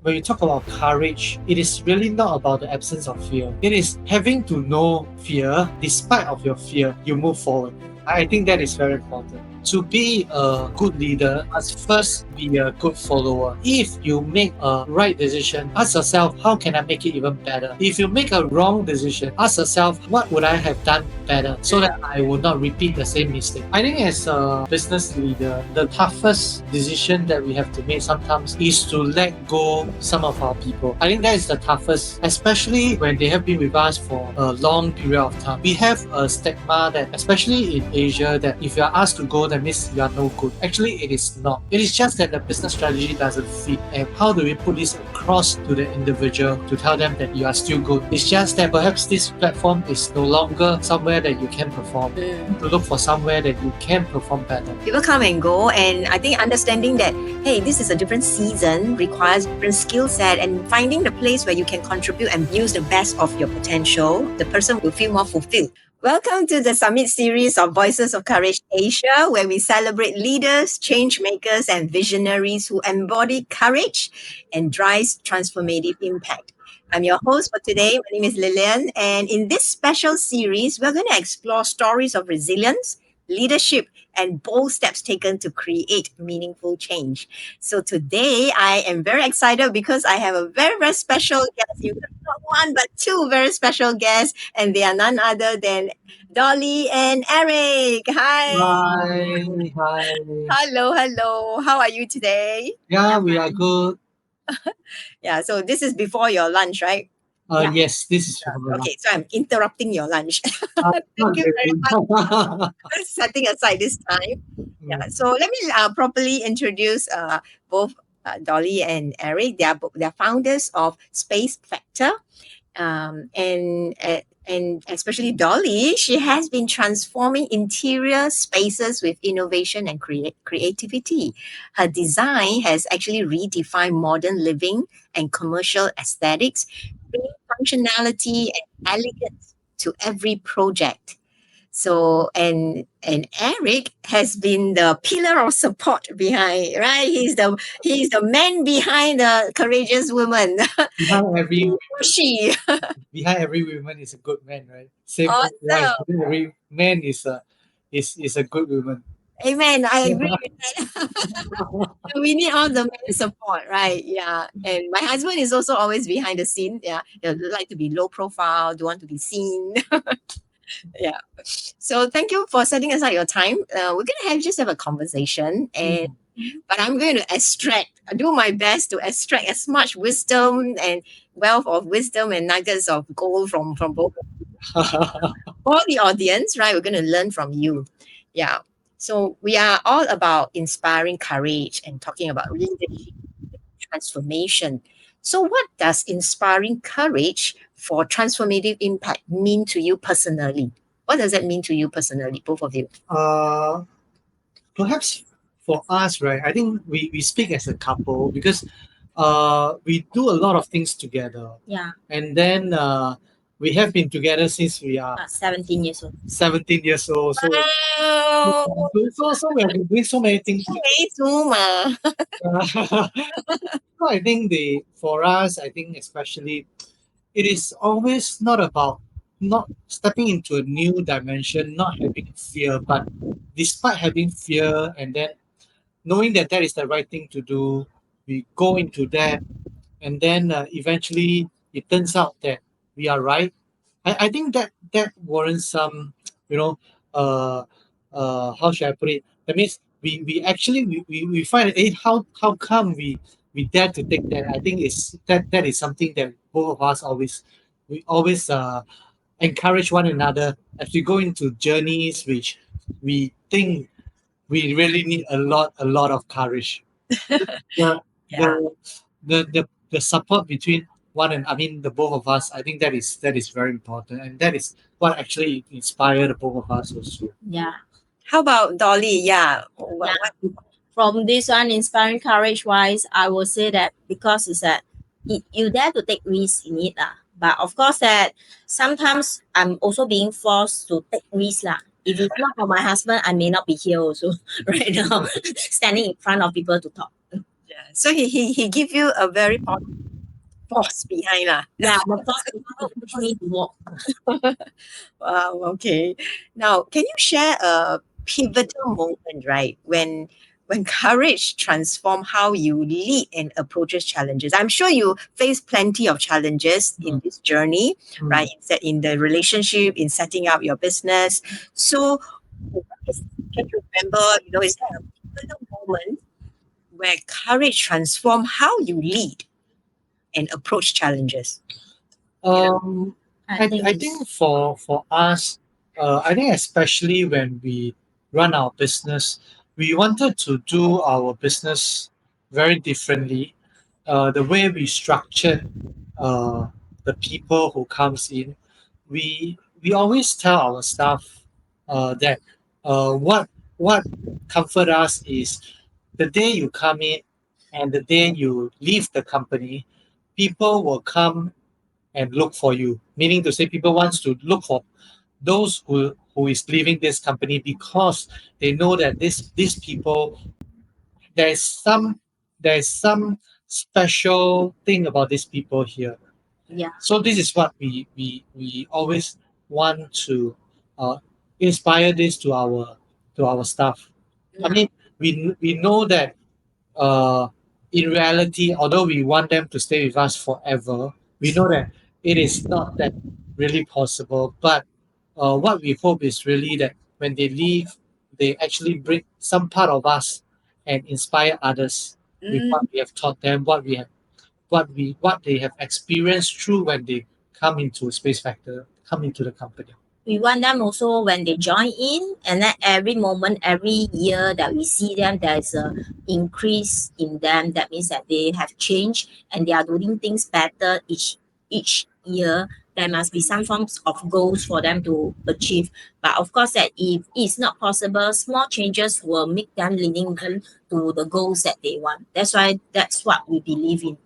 when you talk about courage, it is really not about the absence of fear. It is having to know fear, despite of your fear, you move forward. I think that is very important. To be a good leader, must first be a good follower. If you make a right decision, ask yourself, how can I make it even better? If you make a wrong decision, ask yourself, what would I have done better so that I will not repeat the same mistake? I think as a business leader, the toughest decision that we have to make sometimes is to let go some of our people. I think that is the toughest, especially when they have been with us for a long period of time. We have a stigma that, especially in Asia, that if you are asked to go, that means you are no good. Actually, it is not. It is just that the business strategy doesn't fit. And how do we put this across to the individual to tell them that you are still good? It's just that perhaps this platform is no longer somewhere that you can perform. To look for somewhere that you can perform better. People come and go, and I think understanding that, hey, this is a different season, requires different skill set, and finding the place where you can contribute and use the best of your potential, the person will feel more fulfilled. Welcome to the Summit series of Voices of Courage Asia, where we celebrate leaders, change makers, and visionaries who embody courage and drive transformative impact. I'm your host for today. My name is Lillian, and in this special series, we're going to explore stories of resilience, leadership, and bold steps taken to create meaningful change. So today, I am very excited because I have a very, very special guest. Not one, but two very special guests, and they are none other than Dolly and Eric. Hi. Hi. Hello. How are you today? Yeah, we are good. Yeah, so this is before your lunch, right? Yes, this is Okay, so I'm interrupting your lunch. Thank you very much. Setting aside this time. Yeah, so let me properly introduce both Dolly and Eric. They're founders of Space Factor, and especially Dolly. She has been transforming interior spaces with innovation and creativity. Her design has actually redefined modern living and commercial aesthetics, bringing functionality and elegance to every project. So and Eric has been the pillar of support behind, right? He's the man behind the courageous woman. behind every She. behind every woman is a good man, right? Same Awesome. right. Every man is a good woman. Amen. I agree with that. We need all the men support, right? Yeah. And my husband is also always behind the scene. Yeah. They like to be low profile, don't want to be seen. Yeah. So thank you for setting aside your time. We're gonna have a conversation, but I'm going to do my best to extract as much wisdom and wealth of wisdom and nuggets of gold from both for the audience, right? We're going to learn from you. Yeah. So we are all about inspiring courage and talking about leadership transformation. So what does inspiring courage for transformative impact mean to you personally? What does that mean to you personally, both of you? Perhaps for us, right? I think we speak as a couple because we do a lot of things together. Yeah. And then we have been together since we are 17 years old. 17 years old. So Wow. so we have been doing so many things. So I think for us, I think especially, it is always not about not stepping into a new dimension, not having fear, but despite having fear and then knowing that that is the right thing to do, we go into that, and then eventually it turns out that we are right. I think that warrants some, you know, how should I put it? That means we actually we find how come we dare to take that. I think that is something that both of us we always encourage one another as we go into journeys which we think we really need a lot of courage. the, Yeah. the support between the both of us, I think that is very important, and that is what actually inspired the both of us also. Yeah. How about Dolly? Yeah. From this one, inspiring courage wise, I will say that because it's that you dare to take risks in it. But of course that sometimes I'm also being forced to take risks. If it's not for my husband, I may not be here also right now, standing in front of people to talk. Yeah. So he give you a very positive force behind lah. Yeah, the first people push me to walk. Wow, okay. Now, can you share a pivotal moment, right, when courage transform how you lead and approaches challenges? I'm sure you face plenty of challenges in this journey, right? In the relationship, in setting up your business. So, can you remember, is there a pivotal moment where courage transform how you lead and approach challenges? Um, I think I it's think for us, I think especially when we run our business, we wanted to do our business very differently. The way we structured uh, the people who comes in, we always tell our staff that what comfort us is the day you come in and the day you leave the company, people will come and look for you. Meaning to say, people wants to look for those who is leaving this company because they know that these people there's some there's some special thing about these people here. yeah. So this is what we always want to uh, inspire this to our staff. I Yeah. mean, we know that uh, in reality, although we want them to stay with us forever, we know that it is not that really possible. But what we hope is really that when they leave, they actually bring some part of us and inspire others with Mm, what we have taught them, what they have experienced through when they come into Space Factor, come into the company. We want them also when they join in, and then every moment, every year that we see them, there's a increase in them. That means that they have changed and they are doing things better each year. There must be some forms of goals for them to achieve. But of course, that if it's not possible, small changes will make them leading them to the goals that they want. That's why that's what we believe in.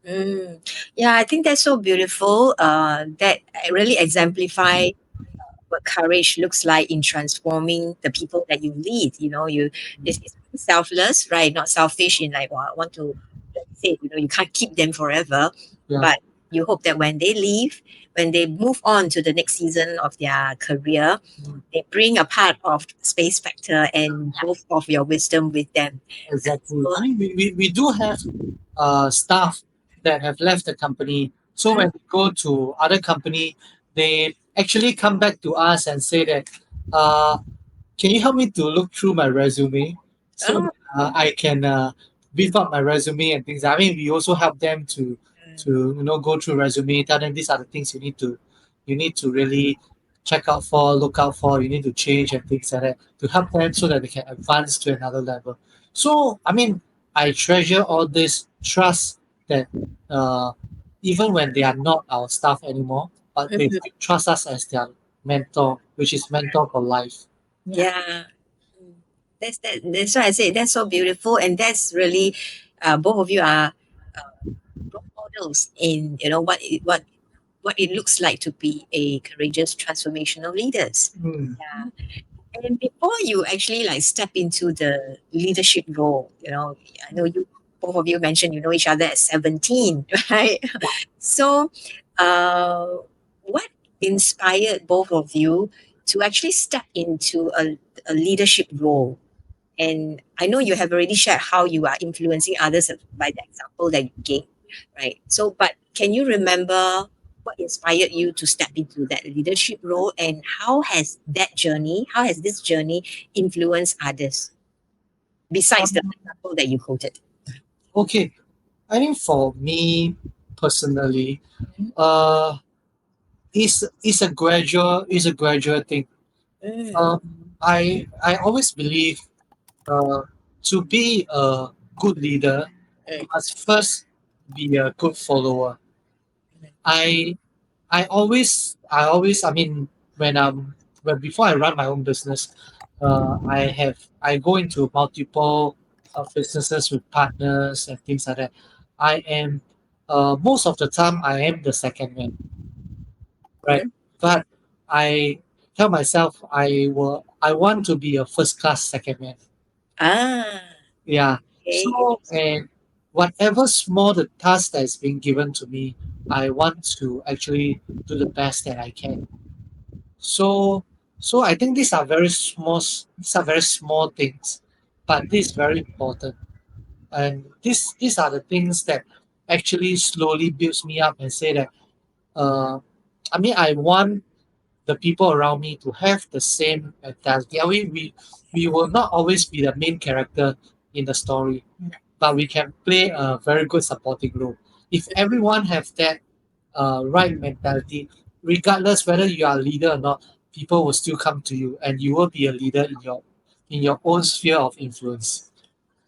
mm. Yeah, I think that's so beautiful. That really exemplify what courage looks like in transforming the people that you lead. It's selfless, right? Not selfish in like, well, I want to, like you said, you can't keep them forever, Yeah. but you hope that when they leave, when they move on to the next season of their career, Mm. they bring a part of Space Factor and both of your wisdom with them. Exactly. So, I mean, we do have staff that have left the company. So when we go to other company, they actually come back to us and say that, can you help me to look through my resume so oh, I can beef up my resume and things. I mean, we also help them to go through resume, tell them these are the things you need to really check out for, look out for. You need to change and things like that to help them so that they can advance to another level. So I mean, I treasure all this trust that uh, even when they are not our staff anymore, but they mhm. still trust us as their mentor, which is mentor for life. Yeah. Yeah. That's why I say that's so beautiful, and that's really, both of you are role models in what it looks like to be a courageous transformational leaders. Mm. Yeah. And before you actually like step into the leadership role, I know you both of you mentioned you know each other at 17, right? So, uh, what inspired both of you to actually step into a leadership role? And I know you have already shared how you are influencing others by the example that you gave, right? So, but can you remember what inspired you to step into that leadership role, and how has this journey influenced others besides the example that you quoted? Okay, I think for me personally, uh, it's a gradual thing. Mm, Um, I always believe uh, to be a good leader, you mm, must first be a good follower. I I mean when when before I run my own business, I go into multiple businesses with partners and things like that. I am most of the time I am the second man, right? mm. But I tell myself I want to be a first class second man. Ah, Yeah. okay. So and whatever small the task that is being given to me, I want to actually do the best that I can. So, so I think these are very small things, but this is very important. And these are the things that actually slowly builds me up and say that, uh, I mean, I want the people around me to have the same mentality. I mean, we will not always be the main character in the story, but we can play a very good supporting role. If everyone have that right mentality, regardless whether you are a leader or not, people will still come to you, and you will be a leader in your own sphere of influence.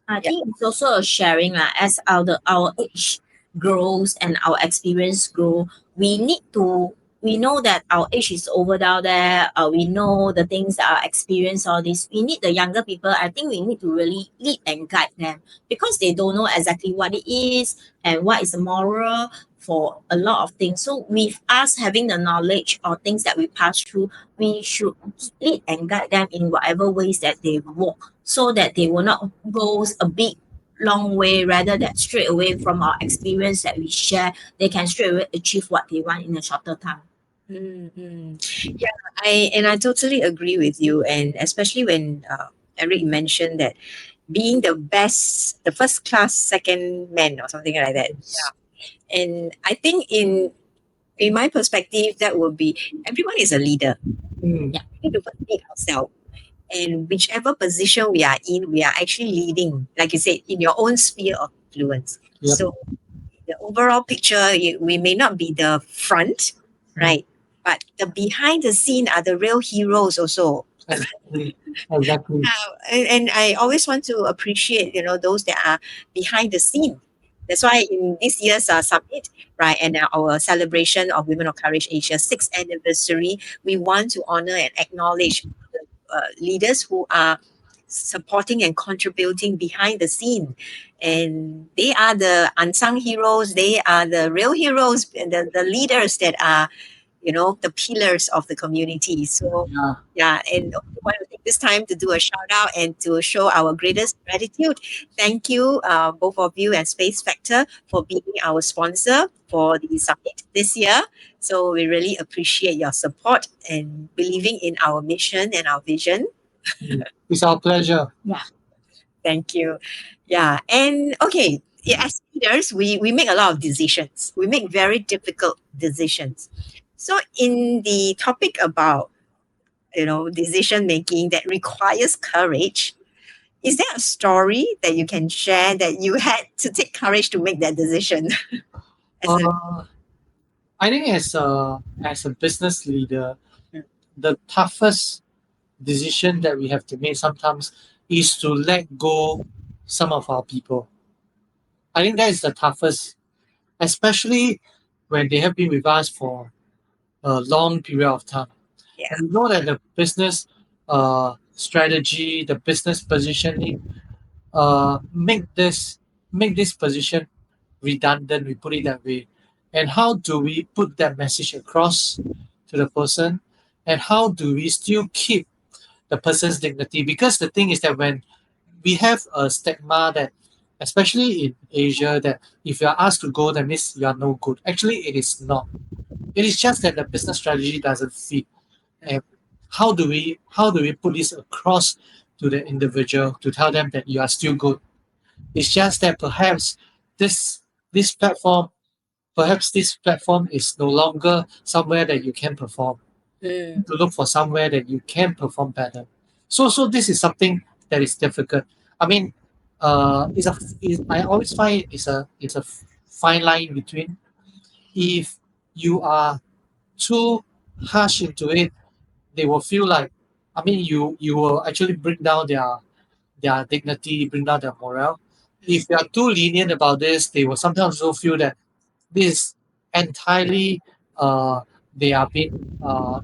I Yeah. think it's also a sharing lah. As our age grows and our experience grow, we know that our age is over down there. We know the things that are experienced, all this. We need the younger people. I think we need to really lead and guide them because they don't know exactly what it is and what is the moral for a lot of things. So with us having the knowledge or things that we pass through, we should lead and guide them in whatever ways that they walk so that they will not go a big long way rather than straight away from our experience that we share they can straight away achieve what they want in a shorter time. Yeah, I totally agree with you, and especially when Eric mentioned that being the best, the first class second man or something like that. Yes. And I think in my perspective, that would be everyone is a leader. Mm, Yeah, we need to first lead ourselves. And whichever position we are in, we are actually leading, like you said, in your own sphere of influence. yep. So the overall picture, we may not be the front, right? But the behind the scene are the real heroes also. Exactly. Exactly. And I always want to appreciate, those that are behind the scene. That's why in this year's summit, right, and our celebration of Women of Courage Asia 6th anniversary, we want to honor and acknowledge the leaders who are supporting and contributing behind the scene. And they are the unsung heroes. They are the real heroes, and the leaders that are the pillars of the community. So Yeah. yeah, and we want to take this time to do a shout out and to show our greatest gratitude. Thank you, both of you and Space Factor for being our sponsor for the summit this year. So we really appreciate your support and believing in our mission and our vision. It's our pleasure. Thank you. Yeah, and okay, yeah, as leaders, we make a lot of decisions. We make very difficult decisions. So in the topic about decision making that requires courage, is there a story that you can share that you had to take courage to make that decision? As a Uh, I think as a business leader, Mm. the toughest decision that we have to make sometimes is to let go some of our people. I think that is the toughest, especially when they have been with us for a long period of time. Yeah. And we know that the business strategy, the business positioning, make this position redundant. We put it that way. And how do we put that message across to the person? And how do we still keep the person's dignity? Because the thing is that when we have a stigma that, especially in Asia, that if you are asked to go, that means you are no good. Actually, it is not. It is just that the business strategy doesn't fit. And how do we put this across to the individual to tell them that you are still good? It's just that this this platform perhaps this platform is no longer somewhere that you can perform. Mm, To look for somewhere that you can perform better. So this is something that is difficult. I mean, I always find it's a fine line between if you are too harsh into it, they will feel like, I mean, you will actually bring down their dignity, bring down their morale. If you are too lenient about this, they will sometimes also feel that this entirely they are being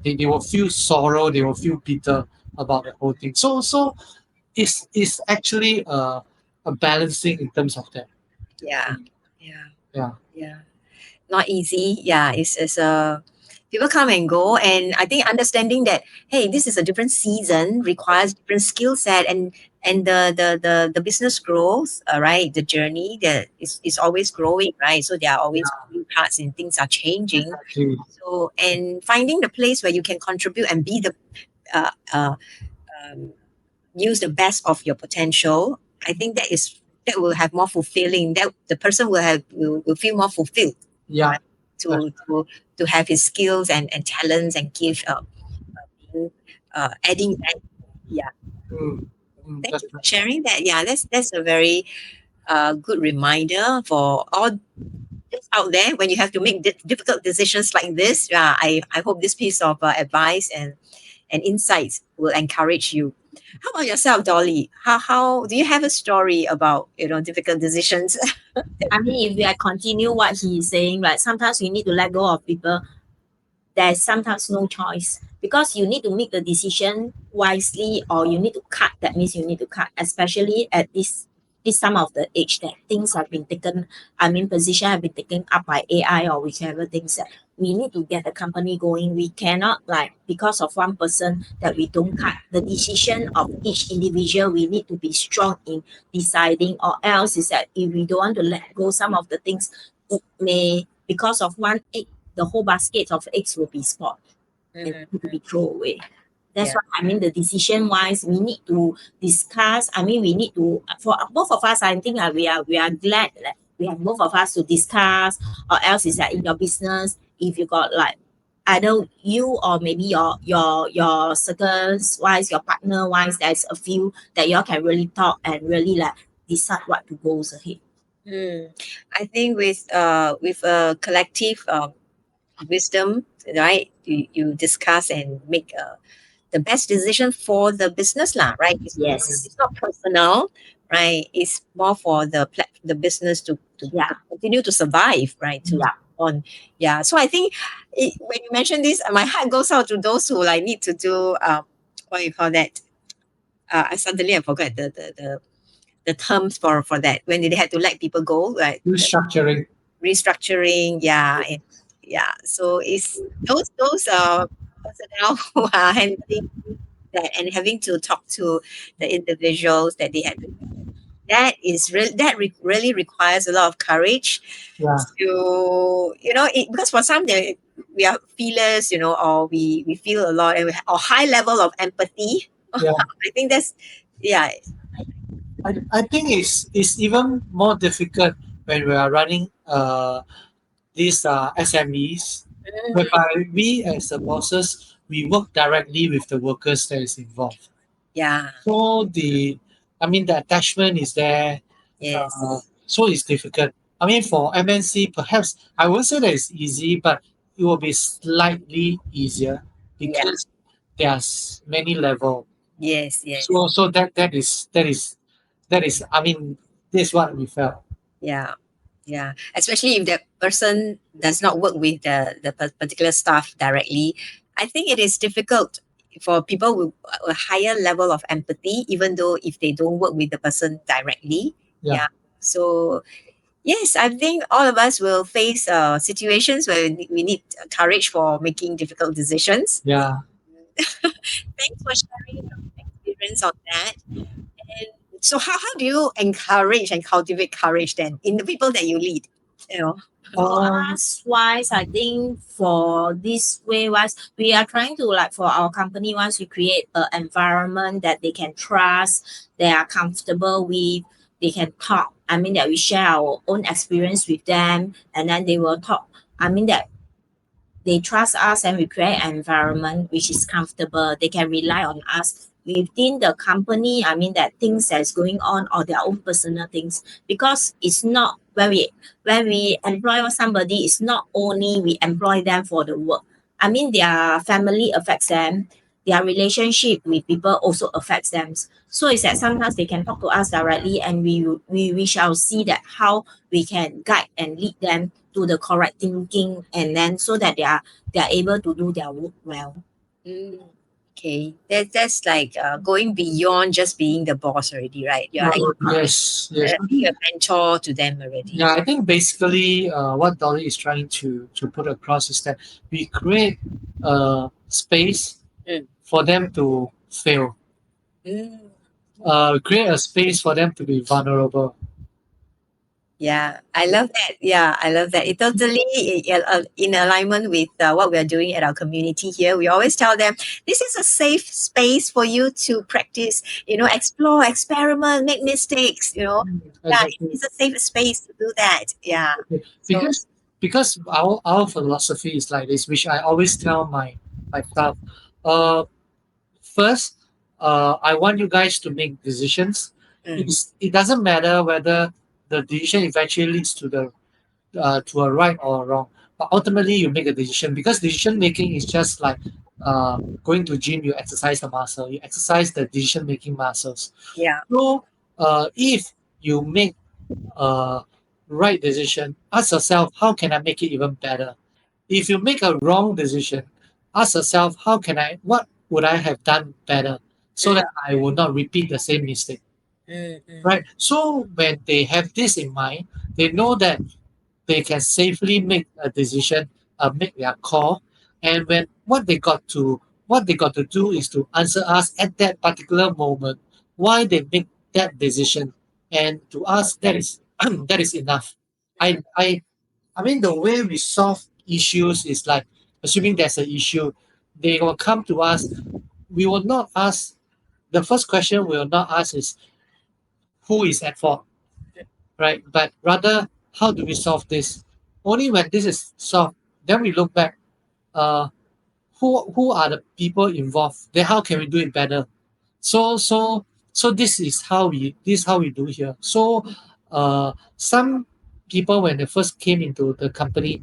they will feel sorrow, they will feel bitter about the whole thing. So it's actually a balancing in terms of that. yeah, yeah, Yeah. yeah. Not easy. Yeah, it's a people come and go, and I think understanding that hey, this is a different season requires different skill set, and and the business growth, right? The journey that is always growing, right? So there are always new parts and things are changing. Actually, So, and finding the place where you can contribute and be the uh, uh, um, use the best of your potential, I think that will have more fulfilling. That the person will feel more fulfilled yeah. to have his skills and talents and gifts being adding that. Yeah. Mm, Thank that's you for right. sharing that. Yeah, that's a very good reminder for all those out there when you have to make difficult decisions like this. Yeah, I hope this piece of advice and insights will encourage you. How about yourself, Dolly? How do you have a story about difficult decisions? I mean, if I continue what he's saying, right, sometimes you need to let go of people. There's sometimes no choice because you need to make the decision wisely, or you need to cut. That means you need to cut, especially at this time of the age that things have been taken. I mean, position have been taken up by AI or whichever things that we need to get the company going. We cannot like because of one person that we don't cut the decision of each individual. We need to be strong in deciding, or else is that if we don't want to let go some of the things, it may because of one egg the whole basket of eggs will be spoiled and Mhm. need to be thrown away. That's Yeah. why I mean the decision wise we need to discuss. I mean we need to for both of us I think we are glad that we have both of us to discuss, or else is that in your business if you got like either you or maybe your circles wise, your partner wise, there's a few that y'all can really talk and really like decide what to goes ahead. Hmm. I think with a collective wisdom, right? You discuss and make the best decision for the business lah, right? Yes. It's not personal, right? It's more for the business Yeah. to continue to survive, right? To Yeah. on, yeah. So I think when you mention this, my heart goes out to those who like need to do what you call that. I forgot the terms for that when they had to let people go, right? Restructuring. Restructuring, yeah, yeah. So it's those personnel who are handling that and having to talk to the individuals that they had to, really requires a lot of courage Yeah. to because for some we are feelers, or we feel a lot and or high level of empathy. Yeah. I think that's yeah. I think it's even more difficult when we are running these SMEs, whereby we as the bosses we work directly with the workers that is involved. Yeah, So the attachment is there. yes, So it's difficult. I mean, for MNC, perhaps I won't say that it's easy, but it will be slightly easier yeah, because there's many level. yes, So that is. I mean, this is what we felt. yeah. Yeah, especially if that person does not work with the particular staff directly. I think it is difficult for people with a higher level of empathy, even though if they don't work with the person directly. Yeah. Yeah. So, yes, I think all of us will face situations where we need courage for making difficult decisions. Yeah. Thanks for sharing your experience on that. And so, how do you encourage and cultivate courage then in the people that you lead? You know. For Um. us wise, I think for this way wise, we are trying to like for our company once we create an environment that they can trust, they are comfortable with, they can talk. I mean that we share our own experience with them and then they will talk. I mean that they trust us and we create an environment which is comfortable. They can rely on us within the company. I mean that things that's going on or their own personal things because it's not when we employ somebody. It's not only we employ them for the work. I mean their family affects them. Their relationship with people also affects them. So it's that sometimes they can talk to us directly and we shall see that how we can guide and lead them to the correct thinking and then so that they are able to do their work well. Mm, okay, that's like going beyond just being the boss already, right? You're Yes. Yes. being a mentor to them already. Yeah, I think basically what Dolly is trying to put across is that we create a space Mm. for them to fail. Mm, create a space for them to be vulnerable. Yeah, I love that. Yeah, I love that. It totally in alignment with what we are doing at our community here. We always tell them this is a safe space for you to practice, explore, experiment, make mistakes. Yeah, Exactly. it's a safe space to do that. Yeah. Okay. So, Because our philosophy is like this, which I always tell my staff. Uh, First, I want you guys to make decisions. mm, It doesn't matter whether the decision eventually leads to a right or a wrong, but ultimately you make a decision because decision making is just like going to gym. You exercise the muscle, you exercise the decision making muscles. yeah. So, if you make a right decision, ask yourself, how can I make it even better? If you make a wrong decision, ask yourself, what would I have done better so Mm, that I will not repeat the same mistake, mm. right? So when they have this in mind, they know that they can safely make a decision, make their call, and when what they got to do is to answer us at that particular moment why they make that decision, and to us that is that is enough. I I I mean the way we solve issues is like assuming there's an issue, they will come to us. We will not ask the first question. We will not ask is who is at fault, right? But rather, how do we solve this? Only when this is solved, then we look back. Uh, who are the people involved? Then how can we do it better? So so so this is how we do here. So, some people when they first came into the company,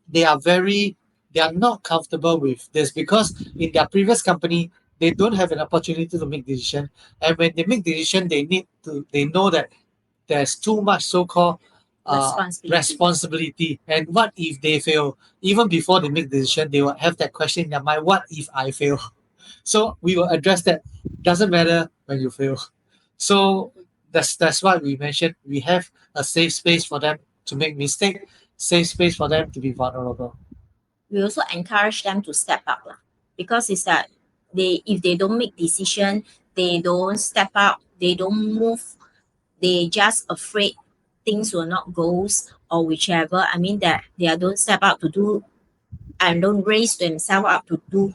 they are very they are not comfortable with this because in their previous company they don't have an opportunity to make decision, and when they make decision, they know that there's too much so-called Responsibility. responsibility. And what if they fail? Even before they make decision, they will have that question in their mind: what if I fail? So we will address that. Doesn't matter when you fail. So that's why we mentioned we have a safe space for them to make mistake, safe space for them to be vulnerable. We also encourage them to step up lah. Because it's that if they don't make decision, they don't step up, they don't move, they just afraid things will not goes or whichever. I mean that they don't step up to do and don't raise themselves up to do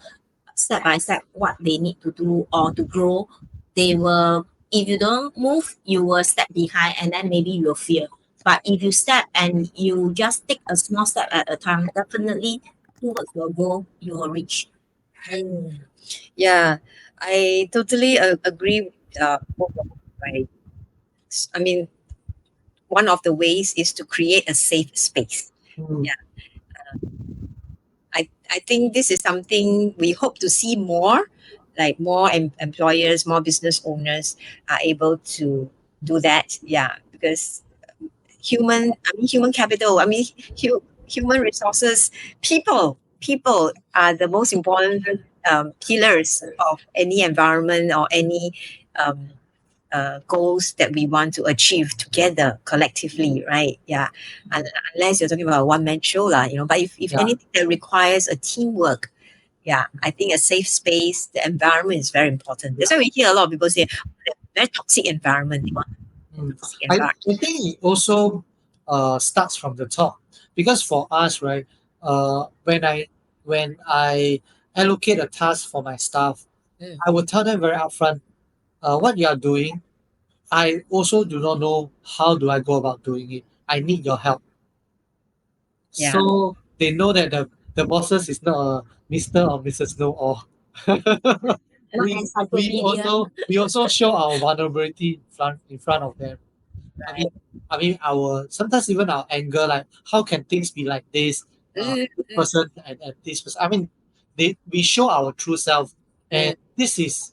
step by step what they need to do or to grow. They will, if you don't move, you will step behind and then maybe you'll fear. But if you step and you just take a small step at a time, definitely towards your goal you will reach. Mm. Yeah, I totally agree with both of you, right? I mean, one of the ways is to create a safe space. Mm. Yeah. I think this is something we hope to see more, like more employers, more business owners are able to do that. Yeah, because human capital, human resources, people are the most important pillars of any environment or any um, goals that we want to achieve together collectively, right? Yeah. And unless you're talking about a one man show, lah, but if Yeah. anything that requires a teamwork, yeah, I think a safe space, the environment is very important. That's why we hear a lot of people say, very toxic environment. They want Mm. a toxic I environment. think it also starts from the top because for us, right, when I allocate a task for my staff, Mm. I will tell them very upfront what you are doing. I also do not know how do I go about doing it. I need your help. Yeah. So they know that the bosses is not a Mr. or Mrs. Know All. Not we we encyclopedia. also we also show our vulnerability in front of them. I mean, Right. our sometimes even our anger, like how can things be like this? Mm, This person and this person. I mean, we show our true self, mm, and this is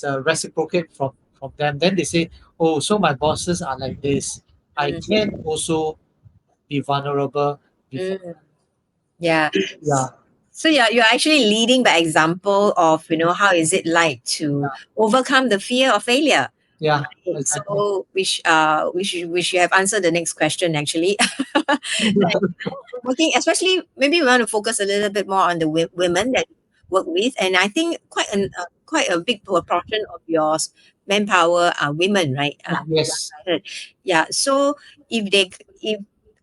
a reciprocate from them. Then they say, "Oh, so my bosses are like this. I mm, can also be vulnerable before." mm. Yeah. Yeah, So you're actually leading by example of, how is it like to overcome the fear of failure. yeah, Right. exactly. So we should have answered the next question actually. Working, especially maybe we want to focus a little bit more on the women that you work with, and I think quite a big proportion of yours manpower are women, right? Yes. Yeah. So if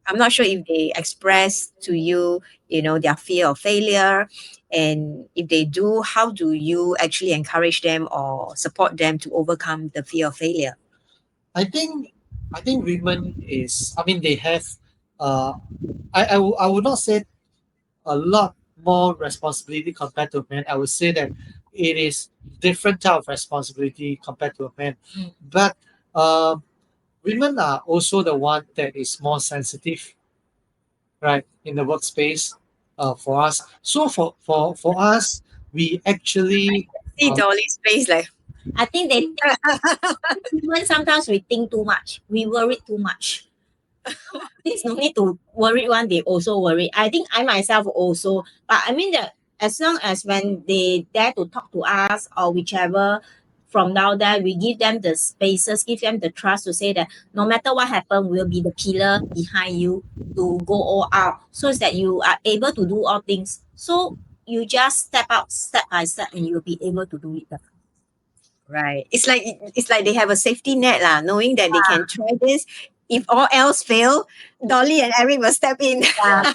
I'm not sure if they express to you, their fear of failure, and if they do, how do you actually encourage them or support them to overcome the fear of failure? I think women is, I mean, they have uh I would not say a lot more responsibility compared to men. I would say that it is different type of responsibility compared to a man. But women are also the one that is more sensitive, right, in the workspace, for us. So for us, we actually See uh, Dolly's face like, I think they even sometimes we think too much. We worry too much. There's no need to worry one, they also worry. I think I myself also, but I mean that as long as when they dare to talk to us or whichever from now there, we give them the spaces, give them the trust to say that no matter what happen, we'll be the pillar behind you to go all out so that you are able to do all things. So you just step out step by step and you'll be able to do it. right. It's like they have a safety net lah, knowing that they can try this. If all else fail, Dolly and Eric will step in. Yeah,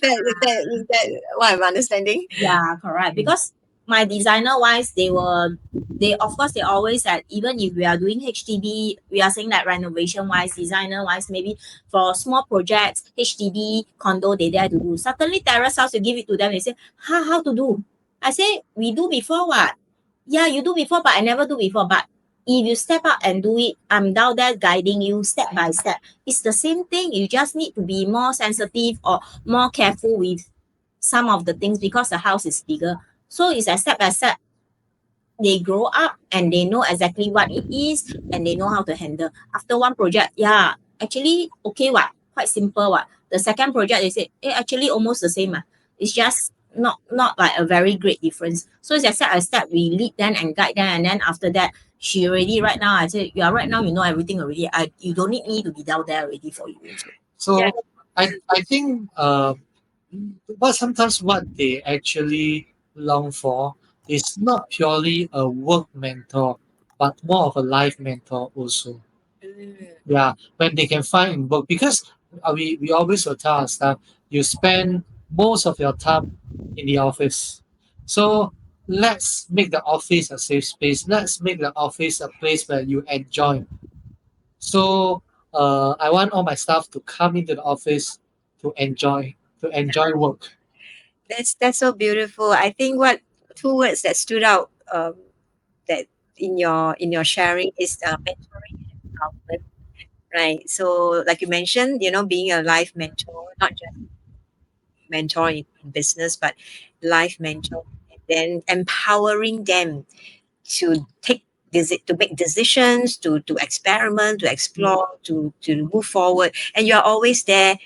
Is that what I'm understanding? yeah, correct. Because my designer wise, they of course they always said even if we are doing HDB, we are saying that renovation wise, designer wise, maybe for small projects, HDB condo they dare to do. Suddenly terrace house, you give it to them, they say, how to do? I say we do before what? Yeah, you do before, but I never do before. But if you step up and do it, I'm down there guiding you step by step. It's the same thing. You just need to be more sensitive or more careful with some of the things because the house is bigger. So it's a step by step. They grow up and they know exactly what it is and they know how to handle. After one project, yeah, actually okay what? Quite simple what? The second project they said, actually almost the same. It's just not like a very great difference. So it's a step by step. We lead them and guide them, and then after that, she already right now. I said, yeah, right now you know everything already. You don't need me to be down there already for you. so Yeah. I think but sometimes what they actually long for is not purely a work mentor, but more of a life mentor also. Yeah, when they can find in work, because we always will tell our staff, you spend most of your time in the office. So let's make the office a safe space. Let's make the office a place where you enjoy. So I want all my staff to come into the office to enjoy work. That's so beautiful. I think what two words that stood out, that in your sharing is mentoring and empowerment, right? So like you mentioned, being a life mentor, not just mentor in business, but life mentor, and then empowering them to to make decisions, to experiment, to explore, to move forward, and you're always there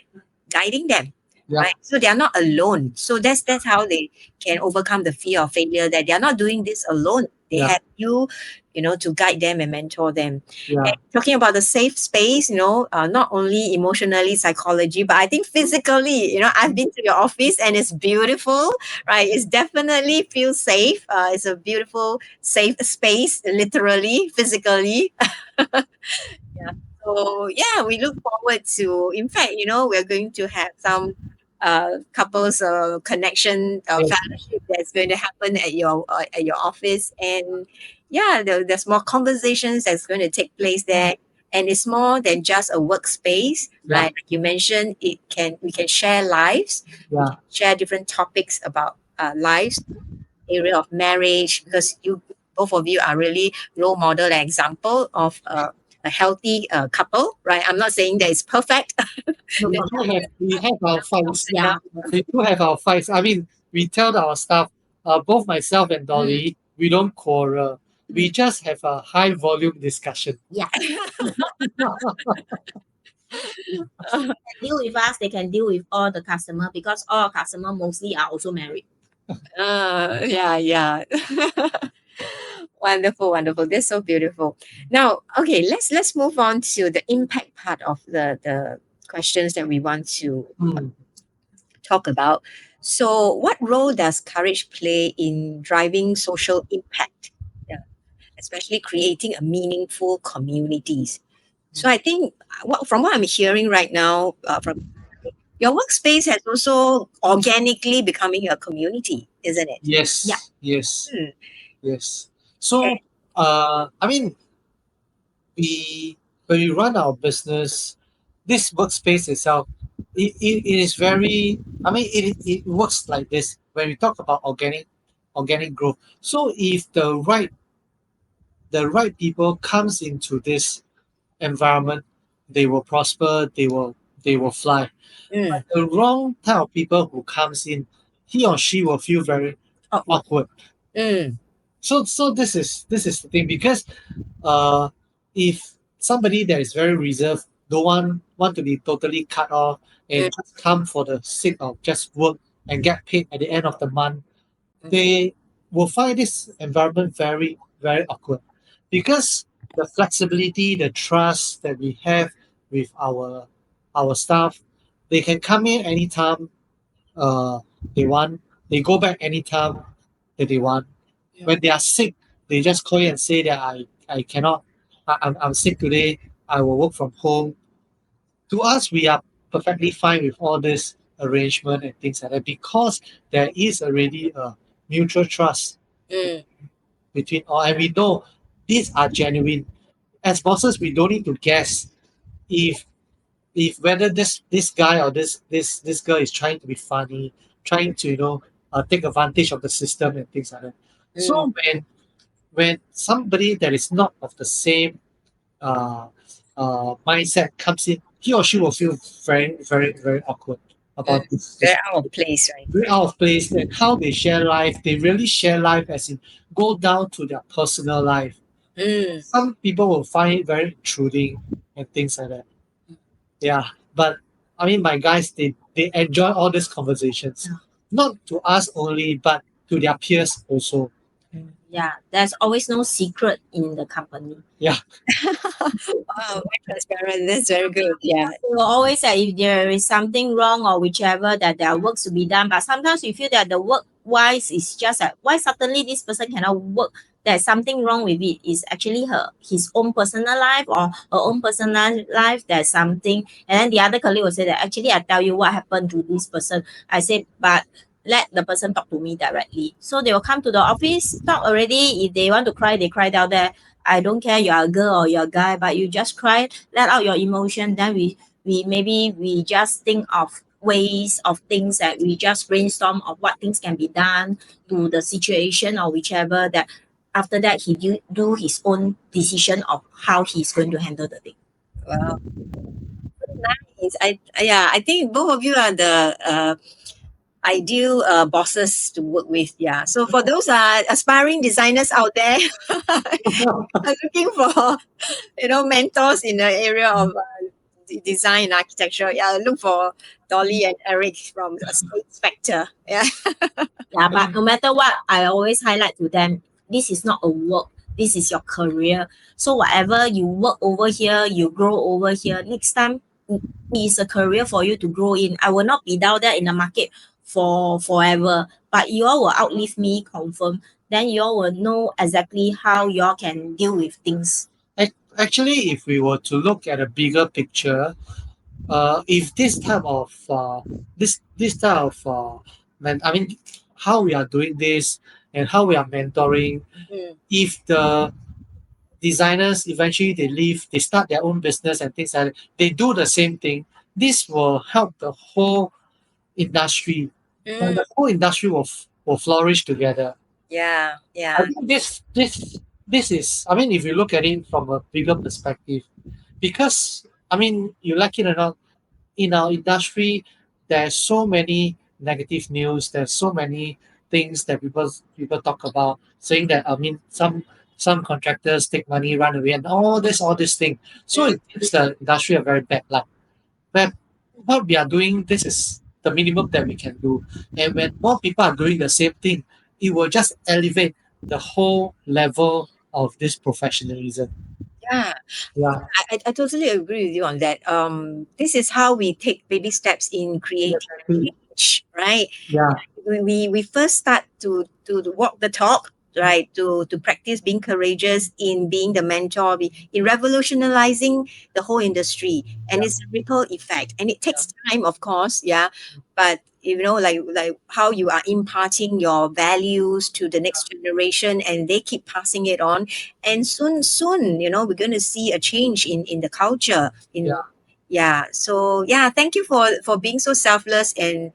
guiding them, Yeah, right? So they are not alone. So that's how they can overcome the fear of failure, that they are not doing this alone. They yeah, have you, to guide them and mentor them. yeah, And talking about the safe space, not only emotionally, psychology, but I think physically, I've been to your office and it's beautiful, right? It's definitely feels safe. It's a beautiful, safe space, literally, physically. Yeah. So yeah, we look forward to. In fact, we're going to have some couples connection yes, fellowship that's going to happen at your office, and yeah, there's more conversations that's going to take place there, and it's more than just a workspace, yeah, right? Like you mentioned, we can share lives, we yeah, can share different topics about lives, area of marriage, because you both of you are really role model and example of a healthy couple, right? I'm not saying that it's perfect. no, we have our fights. Yeah. We do have our fights. I mean, we tell our staff, both myself and Dolly, we don't quarrel. We just have a high volume discussion. Yeah. Deal with us, they can deal with all the customer because all customer mostly are also married. Yeah, yeah. Wonderful, wonderful. That's so beautiful. Now, okay, let's move on to the impact part of the questions that we want to Hmm. talk about. So, what role does courage play in driving social impact? Yeah, especially creating a meaningful communities. So I think from what I'm hearing right now from your workspace has also organically becoming a community, isn't it? Yeah. Yes, yes, Hmm. yes. So, I mean, we when we run our business, this workspace itself, it is very. I mean, it works like this when we talk about organic growth. So, if the right people comes into this environment, they will prosper. They will fly. Mm. The wrong type of people who comes in, he or she will feel very Awkward. awkward. Mm. So this is the thing, because uh if somebody that is very reserved don't want to be totally cut off Mm. and just come for the sake of just work and get paid at the end of the month, Mm. they will find this environment very, very awkward, because the flexibility, the trust that we have with our staff, they can come in anytime uh, they want. They go back anytime that they want. Yeah. When they are sick, they just call you and say that I cannot. I'm sick today. I will work from home. To us, we are perfectly fine with all this arrangement and things like that, because there is already a mutual trust Mm. between all, and we know these are genuine. As bosses, we don't need to guess if whether this guy or this girl is trying to be funny, trying to take advantage of the system and things like that. Mm. So when somebody that is not of the same uh, mindset comes in, he or she will feel very, very, very awkward about this Very out of place, right? very out of place, and how they share life. They really share life as in go down to their personal life. Mm. Some people will find it very intruding and things like that. Yeah, but I mean, my guys, they enjoy all these conversations, not to us only, but to their peers also. Yeah, there's always no secret in the company. Yeah, Wow, very transparent. That's very good. Yeah. They will always say if there is something wrong or whichever that there are works to be done. But sometimes we feel that the work wise is just like why suddenly this person cannot work. There's something wrong with it. Is actually his own personal life or her own personal life. There's something, and then the other colleague will say that actually I tell you what happened to this person. I said, but let the person talk to me directly. So they will come to the office, talk already. If they want to cry, they cry down there. I don't care you're a girl or you're a guy, but you just cry, let out your emotion. Then we just think of ways of things that we just brainstorm of what things can be done to the situation or whichever that after that he do his own decision of how he's going to handle the thing. Wow. Nice. I think both of you are the ideal bosses to work with. Yeah. So for those aspiring designers out there are looking for mentors in the area of design and architecture, yeah, look for Dolly and Eric from Space Factor. Yeah. Yeah, but no matter what, I always highlight to them, this is not a work. This is your career. So whatever you work over here, you grow over here. Next time, it's a career for you to grow in. I will not be down there in the market for forever. But you all will outlive me, confirm. Then you all will know exactly how you all can deal with things. actually, if we were to look at a bigger picture, if this type of I mean, how we are doing this and how we are mentoring, Mm. if the designers eventually they leave, they start their own business and things like that, they do the same thing. This will help the whole industry, and Mm. the whole industry will flourish together. Yeah. I Yeah. think this is. I mean, if you look at it from a bigger perspective, because I mean, you like it or not, in our industry, there's so many negative news. There's so many things that people talk about, saying that I mean some contractors take money, run away, and all this thing. So Mm. it gives the industry a very bad light. But what we are doing, this is the minimum that we can do. And when more people are doing the same thing, it will just elevate the whole level of this professionalism. Yeah. Yeah, I totally agree with you on that. This is how we take baby steps in creating exactly. change, right? Yeah, We first start to walk the talk, right? To practice being courageous in being the mentor, in revolutionizing the whole industry, and it's a ripple effect, and it takes time, of course, yeah. But like how you are imparting your values to the next generation, and they keep passing it on, and soon, we're going to see a change in the culture. Yeah. So yeah, thank you for being so selfless and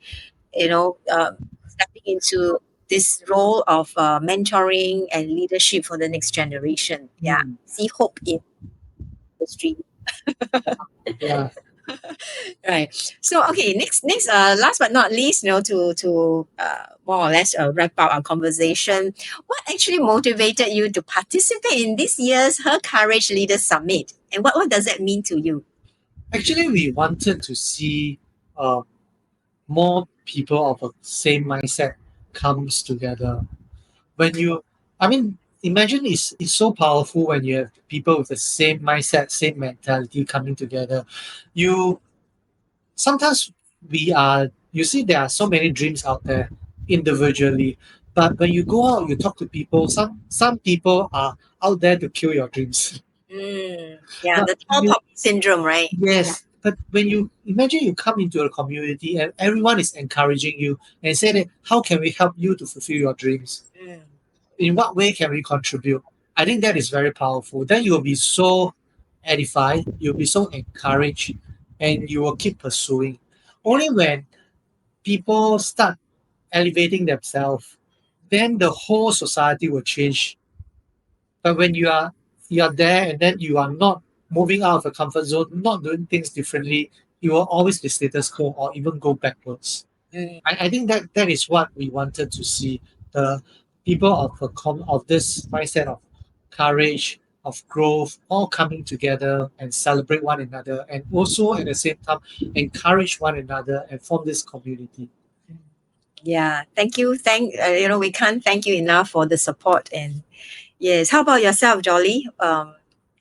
stepping into this role of mentoring and leadership for the next generation. Yeah, Mm. see hope in the street. Yeah. Right. So okay, next, last but not least, to more or less wrap up our conversation. What actually motivated you to participate in this year's Her Courage Leaders Summit, and what does that mean to you? Actually, we wanted to see uh, more people of a same mindset comes together. When you, I mean, imagine it's so powerful when you have people with the same mindset, same mentality coming together. You sometimes we are, you see, there are so many dreams out there individually, but when you go out, you talk to people. Some people are out there to kill your dreams. Yeah, But the tall you, poppy syndrome, right? yes, but when you imagine you come into a community and everyone is encouraging you and say that how can we help you to fulfill your dreams? Mm. In what way can we contribute? I think that is very powerful. Then you will be so edified, you'll be so encouraged, and you will keep pursuing. Only when people start elevating themselves, then the whole society will change. But when you are there and then you are not moving out of the comfort zone, not doing things differently, you will always be status quo or even go backwards. Mm. I think that is what we wanted to see. The people of this mindset of courage, of growth, all coming together and celebrate one another, and also at the same time encourage one another and form this community. Yeah, thank you. We can't thank you enough for the support. And yes, how about yourself, Jolly?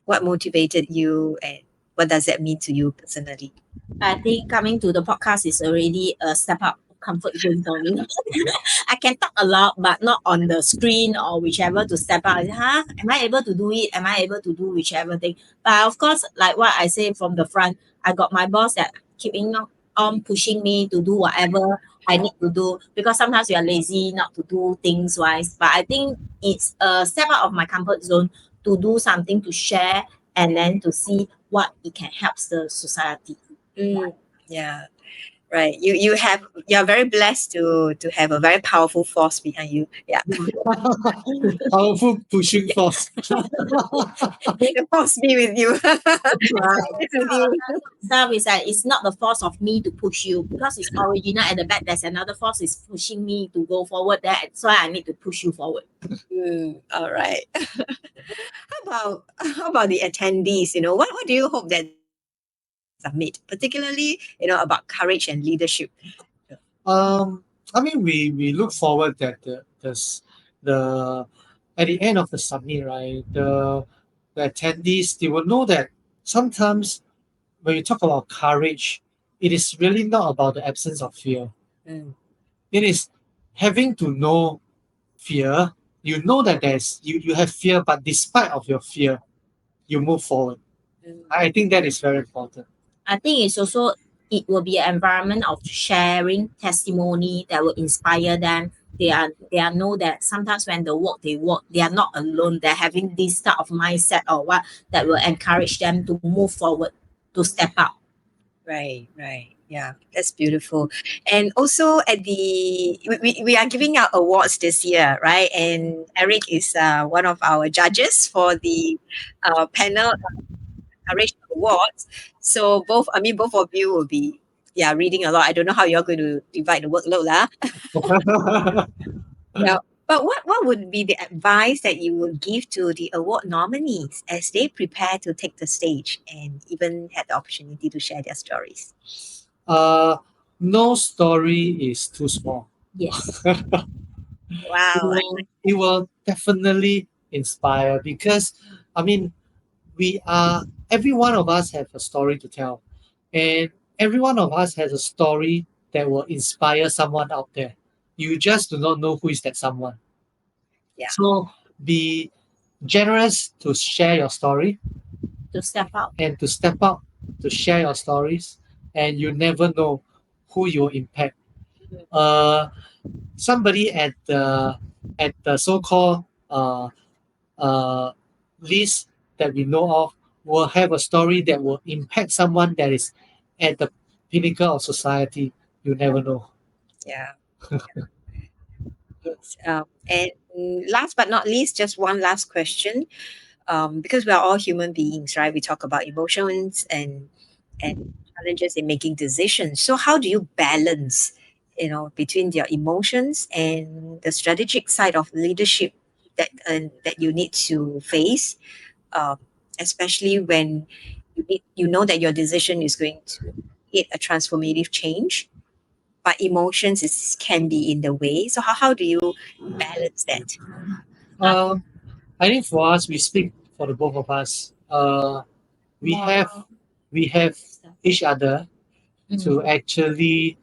What motivated you, and what does that mean to you personally? I think coming to the podcast is already a step up of comfort zone for me. I can talk a lot, but not on the screen or whichever to step out. Huh? Am I able to do it? Am I able to do whichever thing? But of course, like what I say from the front, I got my boss that keeping on pushing me to do whatever I need to do because sometimes we are lazy not to do things wise. But I think it's a step out of my comfort zone to do something to share and then to see what it can help the society. Yeah, right. You're very blessed to have a very powerful force behind you. Yeah, Powerful pushing force. may the force be with you. Right. It's with you. Self is that it's not the force of me to push you because it's original at the back. There's another force is pushing me to go forward. That's why I need to push you forward. All right. How about the attendees? What do you hope that summit, particularly about courage and leadership? I mean, we look forward that the at the end of the summit, right? The attendees, they will know that sometimes when you talk about courage, it is really not about the absence of fear. Mm, It is having to know fear. You know that you have fear, but despite of your fear, you move forward. mm, I think that is very important. I think it's also it will be an environment of sharing testimony that will inspire them. They are know that sometimes when they walk, they are not alone. They're having this type of mindset or what that will encourage them to move forward, to step up. right, right. Yeah, that's beautiful. And also at we are giving out awards this year, right? And Eric is one of our judges for the panel Courage Awards. So both of you will be reading a lot. I don't know how you're going to divide the workload lah. Yeah. But what would be the advice that you would give to the award nominees as they prepare to take the stage and even had the opportunity to share their stories? uh, no story is too small. Yes. It Wow. will definitely inspire because I mean we are every one of us have a story to tell, and every one of us has a story that will inspire someone out there. You just do not know who is that someone. Yeah. So be generous to share your story To step out. and to step out to share your stories, and you never know who you will impact. Somebody at the so-called uh, list that we know of will have a story that will impact someone that is at the pinnacle of society. You never know. Yeah. Yes. And last but not least, just one last question. Because we are all human beings, right? We talk about emotions and challenges in making decisions. So how do you balance, between your emotions and the strategic side of leadership that you need to face, um, especially when you know that your decision is going to create a transformative change, but emotions can be in the way. So how do you balance that? Um, I think for us, we speak for the both of us. We have we have each other to actually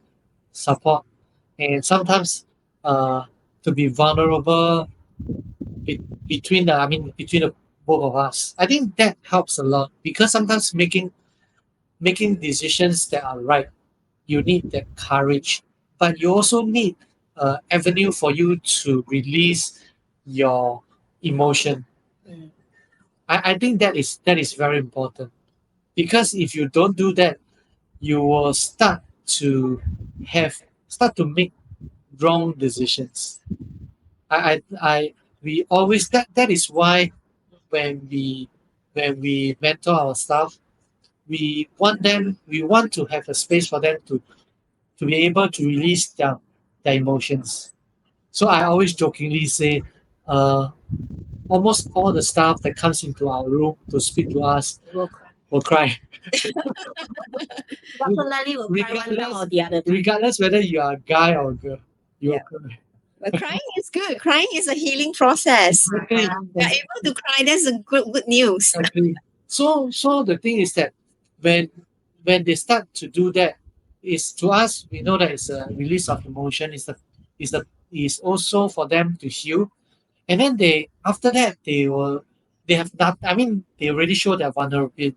support, and sometimes to be vulnerable between the both of us. I think that helps a lot because sometimes making decisions that are right, you need that courage, but you also need avenue for you to release your emotion. Mm. I think that is very important because if you don't do that, you will start to make wrong decisions. I we always that is why when we mentor our staff, we want to have a space for them to be able to release their emotions. So I always jokingly say, uh, almost all the staff that comes into our room to speak to us Will cry. will cry, Definitely will cry one time regardless or the other time. regardless whether you are a guy or a girl. You will Yeah. cry. But crying is good. Crying is a healing process. Exactly. You're able to cry. That's a good news. Exactly. So the thing is that when when they start to do that, is to us we know that it's a release of emotion. Is also for them to heal, and then they after that they have not. I mean they already show their vulnerability.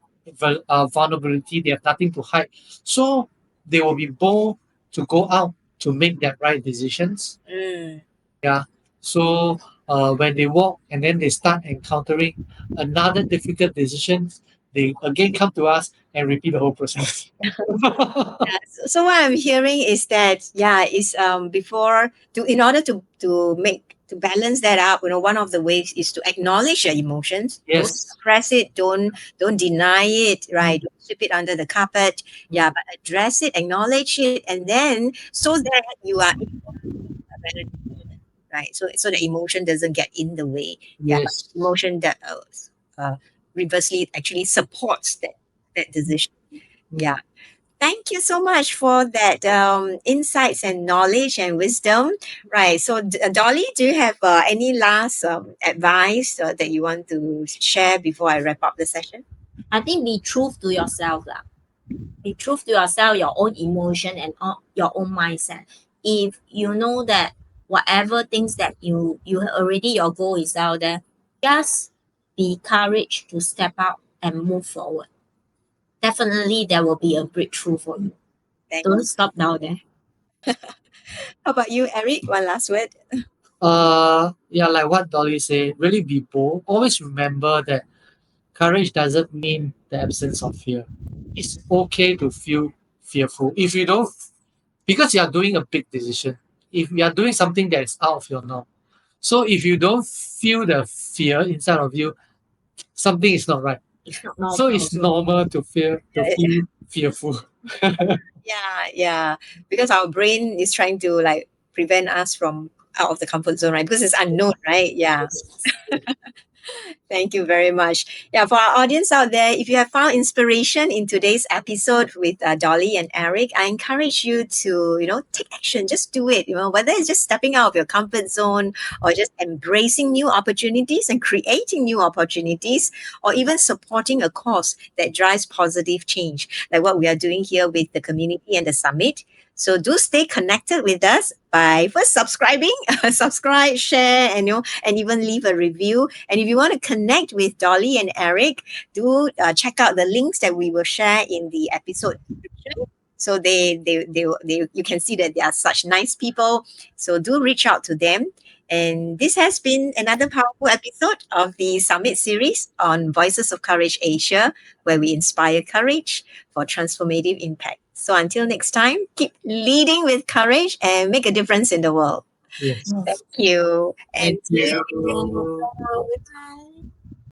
They have nothing to hide, so they will be bold to go out to make that right decisions. Mm. Yeah. So when they walk and then they start encountering another difficult decision, they again come to us and repeat the whole process. Yeah. So what I'm hearing is that is before to in order to balance that out, one of the ways is to acknowledge your emotions. Don't Yes. suppress it. Don't deny it. Right. Don't sweep it under the carpet. Yeah, but address it, acknowledge it, and then so that you are able to make a better decision. Right. So the emotion doesn't get in the way. Yeah, but Yes. emotion that reversely actually supports that decision. Yeah. Thank you so much for that insights and knowledge and wisdom. Right. So, Dolly, do you have any last advice that you want to share before I wrap up the session? I think be true to yourself. Lah. Be true to yourself, your own emotion and your own mindset. If you know that whatever things that you already your goal is out there, just be courage to step out and move forward. Definitely there will be a breakthrough for you. Thank Don't stop down there. How about you, Eric? One last word. Yeah, like what Dolly said, really be bold. Always remember that courage doesn't mean the absence of fear. It's okay to feel fearful. If you don't, because you are doing a big decision, if you are doing something that is out of your norm. So if you don't feel the fear inside of you, something is not right. It's not So normal. it's normal to feel fearful. Yeah. Because our brain is trying to like prevent us from out of the comfort zone, right? Because it's unknown, right? Yeah. Thank you very much. Yeah, for our audience out there, if you have found inspiration in today's episode with Dolly and Eric, I encourage you to, take action. Just do it. Whether it's just stepping out of your comfort zone or just embracing new opportunities and creating new opportunities, or even supporting a cause that drives positive change, like what we are doing here with the community and the summit. So do stay connected with us by first subscribing, subscribe, share, and even leave a review. And if you want to connect with Dolly and Eric, do check out the links that we will share in the episode description. So you can see that they are such nice people. So do reach out to them. And this has been another powerful episode of the Summit series on Voices of Courage Asia, where we inspire courage for transformative impact. So until next time, keep leading with courage and make a difference in the world. Yes. Thank you. Thank you. Bye.